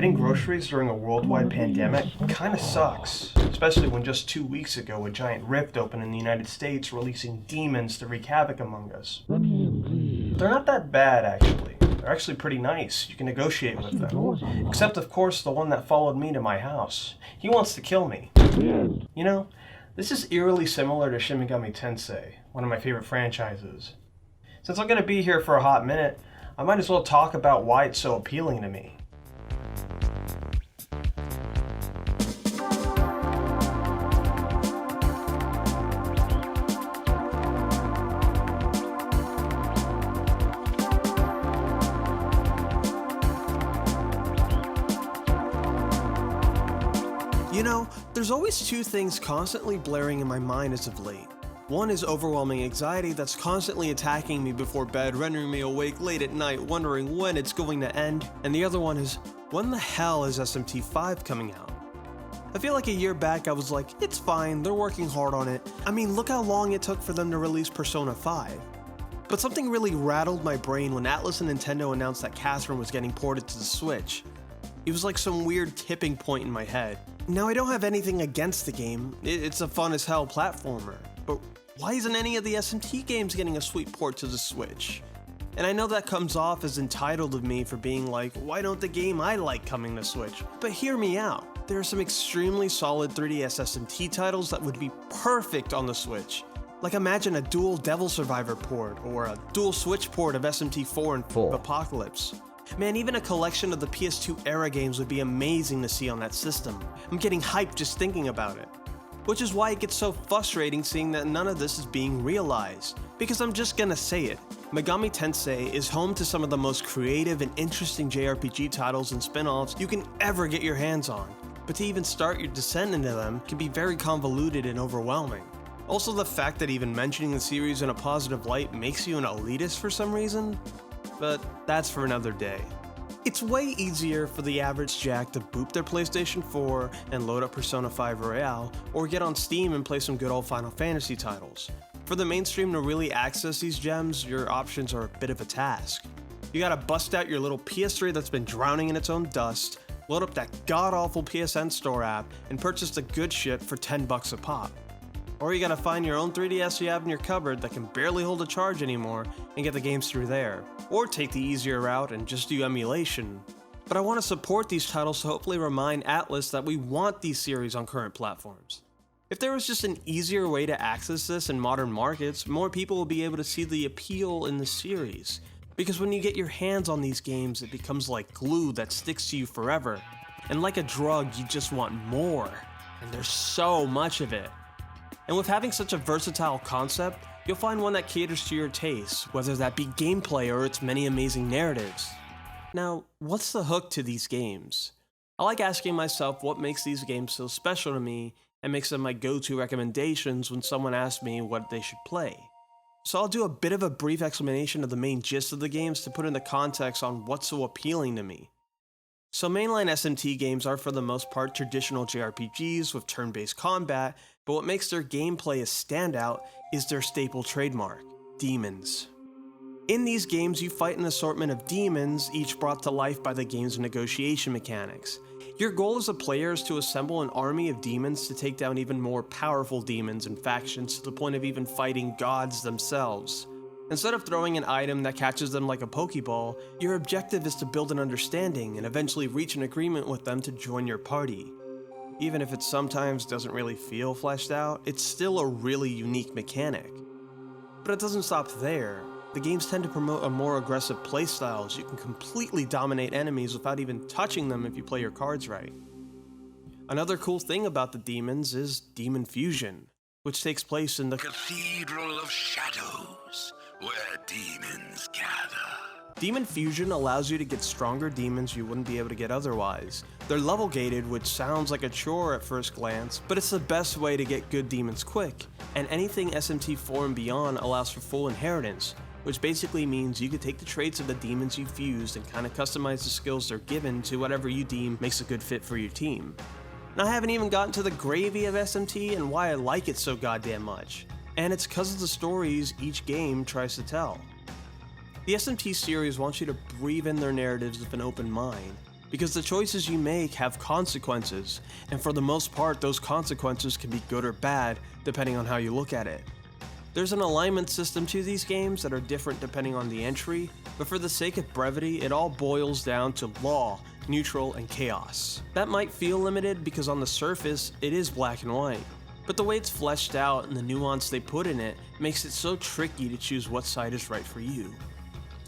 Getting groceries during a worldwide pandemic kinda sucks, especially when just 2 weeks ago a giant rift opened in the United States, releasing demons to wreak havoc among us. They're not that bad, actually. They're actually pretty nice. You can negotiate with them. Except, of course, the one that followed me to my house. He wants to kill me. You know, this is eerily similar to Shin Megami Tensei, one of my favorite franchises. Since I'm going to be here for a hot minute, I might as well talk about why it's so appealing to me. You know, there's always two things constantly blaring in my mind as of late. One is overwhelming anxiety that's constantly attacking me before bed, rendering me awake late at night, wondering when it's going to end. And the other one is, when the hell is SMT V coming out? I feel like a year back I was like, it's fine, they're working hard on it. I mean, look how long it took for them to release Persona 5. But something really rattled my brain when Atlus and Nintendo announced that Catherine was getting ported to the Switch. It was like some weird tipping point in my head. Now, I don't have anything against the game, it's a fun as hell platformer, but why isn't any of the SMT games getting a sweet port to the Switch? And I know that comes off as entitled of me for being like, why don't the game I like coming to Switch? But hear me out, there are some extremely solid 3DS SMT titles that would be perfect on the Switch. Like imagine a dual Devil Survivor port, or a dual Switch port of SMT IV and Apocalypse. Man, even a collection of the PS2 era games would be amazing to see on that system. I'm getting hyped just thinking about it. Which is why it gets so frustrating seeing that none of this is being realized. Because I'm just gonna say it, Megami Tensei is home to some of the most creative and interesting JRPG titles and spin-offs you can ever get your hands on. But to even start your descent into them can be very convoluted and overwhelming. Also, the fact that even mentioning the series in a positive light makes you an elitist for some reason? But that's for another day. It's way easier for the average jack to boot their PlayStation 4 and load up Persona 5 Royale, or get on Steam and play some good old Final Fantasy titles. For the mainstream to really access these gems, your options are a bit of a task. You gotta bust out your little PS3 that's been drowning in its own dust, load up that god-awful PSN Store app, and purchase the good shit for $10 a pop. Or you gotta find your own 3DS you have in your cupboard that can barely hold a charge anymore and get the games through there. Or take the easier route and just do emulation. But I want to support these titles to hopefully remind Atlus that we want these series on current platforms. If there was just an easier way to access this in modern markets, more people will be able to see the appeal in the series. Because when you get your hands on these games, it becomes like glue that sticks to you forever. And like a drug, you just want more. And there's so much of it. And with having such a versatile concept, you'll find one that caters to your tastes, whether that be gameplay or its many amazing narratives. Now, what's the hook to these games? I like asking myself what makes these games so special to me and makes them my go-to recommendations when someone asks me what they should play. So I'll do a bit of a brief explanation of the main gist of the games to put into context on what's so appealing to me. So mainline SMT games are for the most part traditional JRPGs with turn-based combat, but what makes their gameplay a standout is their staple trademark, demons. In these games, you fight an assortment of demons, each brought to life by the game's negotiation mechanics. Your goal as a player is to assemble an army of demons to take down even more powerful demons and factions to the point of even fighting gods themselves. Instead of throwing an item that catches them like a Pokeball, your objective is to build an understanding and eventually reach an agreement with them to join your party. Even if it sometimes doesn't really feel fleshed out, it's still a really unique mechanic. But it doesn't stop there. The games tend to promote a more aggressive playstyle, so you can completely dominate enemies without even touching them if you play your cards right. Another cool thing about the demons is demon fusion, which takes place in the Cathedral of Shadows, where demons gather. Demon fusion allows you to get stronger demons you wouldn't be able to get otherwise. They're level gated, which sounds like a chore at first glance, but it's the best way to get good demons quick, and anything SMT IV and beyond allows for full inheritance, which basically means you can take the traits of the demons you fused and kind of customize the skills they're given to whatever you deem makes a good fit for your team. And I haven't even gotten to the gravy of SMT and why I like it so goddamn much, and it's because of the stories each game tries to tell. The SMT series wants you to breathe in their narratives with an open mind, because the choices you make have consequences, and for the most part those consequences can be good or bad depending on how you look at it. There's an alignment system to these games that are different depending on the entry, but for the sake of brevity, it all boils down to law, neutral, and chaos. That might feel limited because on the surface, it is black and white, but the way it's fleshed out and the nuance they put in it makes it so tricky to choose what side is right for you.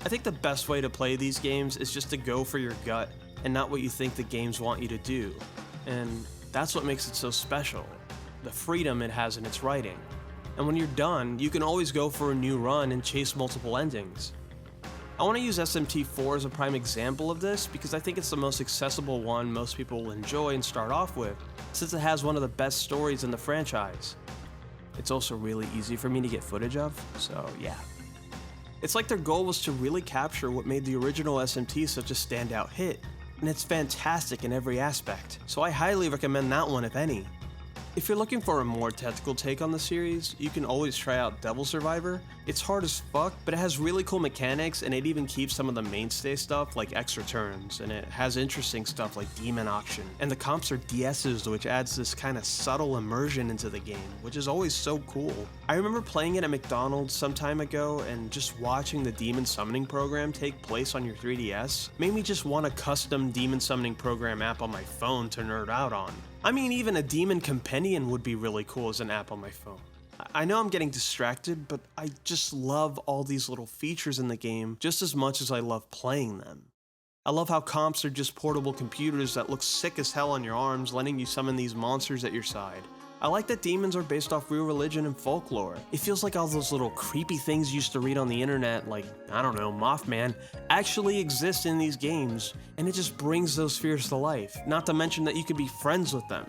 I think the best way to play these games is just to go for your gut and not what you think the games want you to do, and that's what makes it so special, the freedom it has in its writing. And when you're done, you can always go for a new run and chase multiple endings. I want to use SMT IV as a prime example of this because I think it's the most accessible one most people will enjoy and start off with, since it has one of the best stories in the franchise. It's also really easy for me to get footage of, so yeah. It's like their goal was to really capture what made the original SMT such a standout hit, and it's fantastic in every aspect, so I highly recommend that one if any. If you're looking for a more technical take on the series, you can always try out Devil Survivor. It's hard as fuck, but it has really cool mechanics, and it even keeps some of the mainstay stuff like extra turns, and it has interesting stuff like Demon Auction, and the comps are DSs, which adds this kind of subtle immersion into the game, which is always so cool. I remember playing it at McDonald's some time ago, and just watching the demon summoning program take place on your 3DS made me just want a custom demon summoning program app on my phone to nerd out on. I mean, even a demon companion would be really cool as an app on my phone. I know I'm getting distracted, but I just love all these little features in the game just as much as I love playing them. I love how comps are just portable computers that look sick as hell on your arms, letting you summon these monsters at your side. I like that demons are based off real religion and folklore. It feels like all those little creepy things you used to read on the internet, like, I don't know, Mothman, actually exist in these games, and it just brings those fears to life, not to mention that you could be friends with them.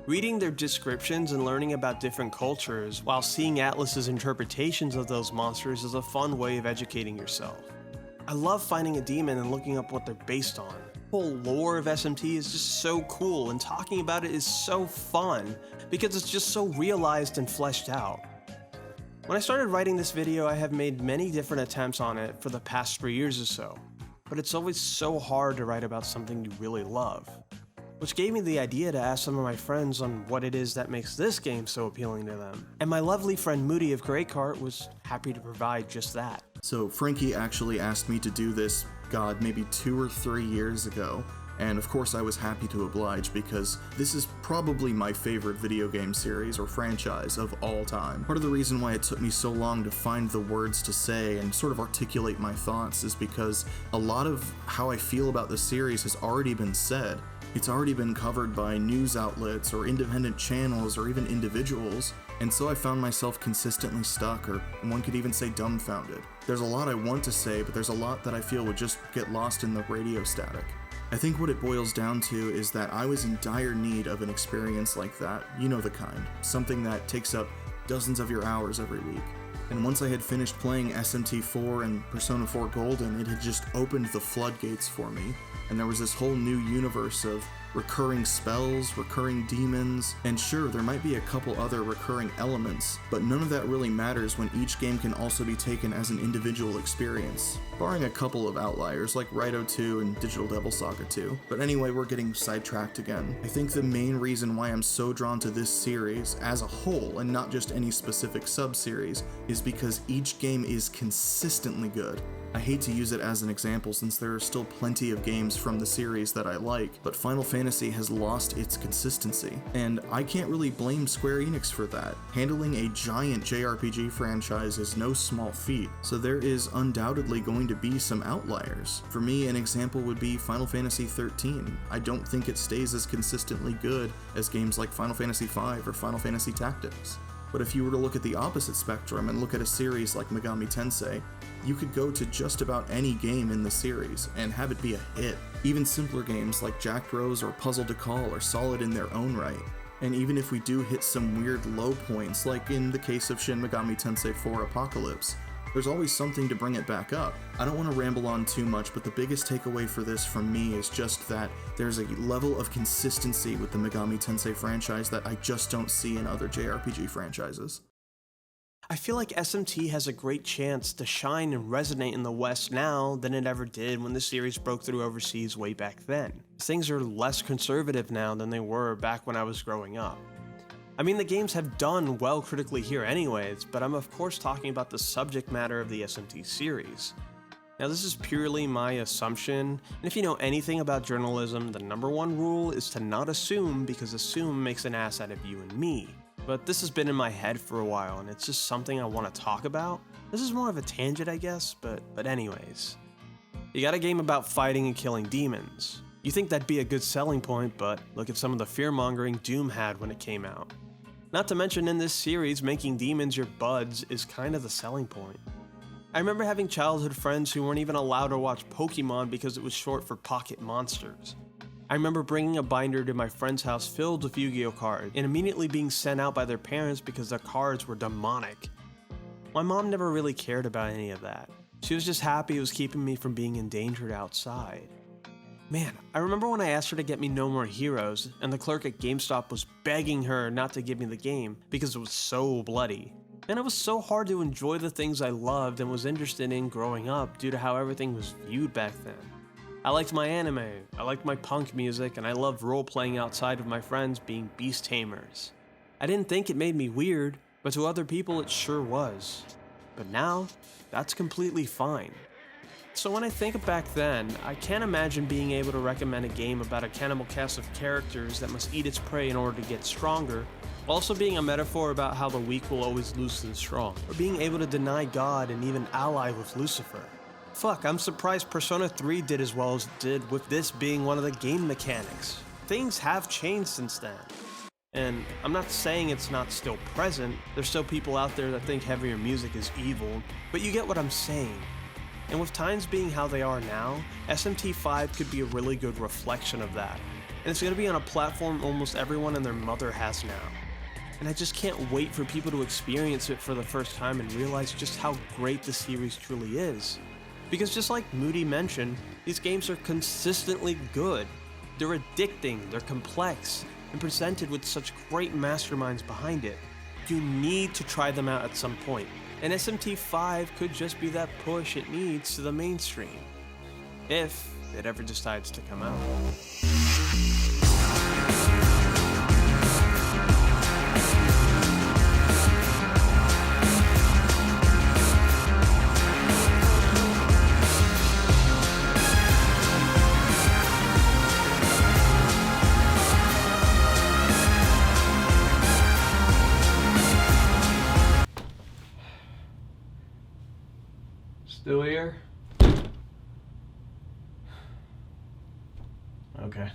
Reading their descriptions and learning about different cultures while seeing Atlas's interpretations of those monsters is a fun way of educating yourself. I love finding a demon and looking up what they're based on. The whole lore of SMT is just so cool, and talking about it is so fun because it's just so realized and fleshed out. When I started writing this video, I have made many different attempts on it for the past 3 years or so, but it's always so hard to write about something you really love, which gave me the idea to ask some of my friends on what it is that makes this game so appealing to them. And my lovely friend Moody of Great Cart was happy to provide just that. So Frankie actually asked me to do this, maybe 2 or 3 years ago, and of course I was happy to oblige because this is probably my favorite video game series or franchise of all time. Part of the reason why it took me so long to find the words to say and sort of articulate my thoughts is because a lot of how I feel about the series has already been said. It's already been covered by news outlets or independent channels or even individuals, and so I found myself consistently stuck, or one could even say dumbfounded. There's a lot I want to say, but there's a lot that I feel would just get lost in the radio static. I think what it boils down to is that I was in dire need of an experience like that, you know the kind, something that takes up dozens of your hours every week. And once I had finished playing SMT IV and Persona 4 Golden, it had just opened the floodgates for me, and there was this whole new universe of recurring spells, recurring demons, and sure, there might be a couple other recurring elements, but none of that really matters when each game can also be taken as an individual experience, barring a couple of outliers like Raito 2 and Digital Devil Saga 2. But anyway, we're getting sidetracked again. I think the main reason why I'm so drawn to this series as a whole, and not just any specific sub-series, is because each game is consistently good. I hate to use it as an example since there are still plenty of games from the series that I like, but Final Fantasy has lost its consistency, and I can't really blame Square Enix for that. Handling a giant JRPG franchise is no small feat, so there is undoubtedly going to be some outliers. For me, an example would be Final Fantasy XIII. I don't think it stays as consistently good as games like Final Fantasy V or Final Fantasy Tactics. But if you were to look at the opposite spectrum and look at a series like Megami Tensei, you could go to just about any game in the series and have it be a hit. Even simpler games like Jack Bros or Puzzle to Call are solid in their own right. And even if we do hit some weird low points, like in the case of Shin Megami Tensei IV Apocalypse, there's always something to bring it back up. I don't want to ramble on too much, but the biggest takeaway for this from me is just that there's a level of consistency with the Megami Tensei franchise that I just don't see in other JRPG franchises. I feel like SMT has a great chance to shine and resonate in the West now than it ever did when the series broke through overseas way back then. Things are less conservative now than they were back when I was growing up. I mean, the games have done well critically here anyways, but I'm of course talking about the subject matter of the SMT series. Now this is purely my assumption, and if you know anything about journalism, the number one rule is to not assume, because assume makes an ass out of you and me. But this has been in my head for a while, and it's just something I want to talk about. This is more of a tangent, I guess, but anyways. You got a game about fighting and killing demons. You think that'd be a good selling point, but look at some of the fear-mongering Doom had when it came out. Not to mention in this series, making demons your buds is kind of the selling point. I remember having childhood friends who weren't even allowed to watch Pokemon because it was short for Pocket Monsters. I remember bringing a binder to my friend's house filled with Yu-Gi-Oh cards and immediately being sent out by their parents because their cards were demonic. My mom never really cared about any of that. She was just happy it was keeping me from being endangered outside. Man, I remember when I asked her to get me No More Heroes and the clerk at GameStop was begging her not to give me the game because it was so bloody. And it was so hard to enjoy the things I loved and was interested in growing up due to how everything was viewed back then. I liked my anime, I liked my punk music, and I loved role-playing outside with my friends being beast tamers. I didn't think it made me weird, but to other people it sure was. But now, that's completely fine. So when I think back then, I can't imagine being able to recommend a game about a cannibal cast of characters that must eat its prey in order to get stronger, while also being a metaphor about how the weak will always lose to the strong, or being able to deny God and even ally with Lucifer. Fuck, I'm surprised Persona 3 did as well as it did with this being one of the game mechanics. Things have changed since then. And I'm not saying it's not still present, there's still people out there that think heavier music is evil, but you get what I'm saying. And with times being how they are now, SMT V could be a really good reflection of that. And it's going to be on a platform almost everyone and their mother has now. And I just can't wait for people to experience it for the first time and realize just how great the series truly is. Because just like Moody mentioned, these games are consistently good. They're addicting, they're complex, and presented with such great masterminds behind it. You need to try them out at some point, and SMT V could just be that push it needs to the mainstream. If it ever decides to come out. Still here? Okay.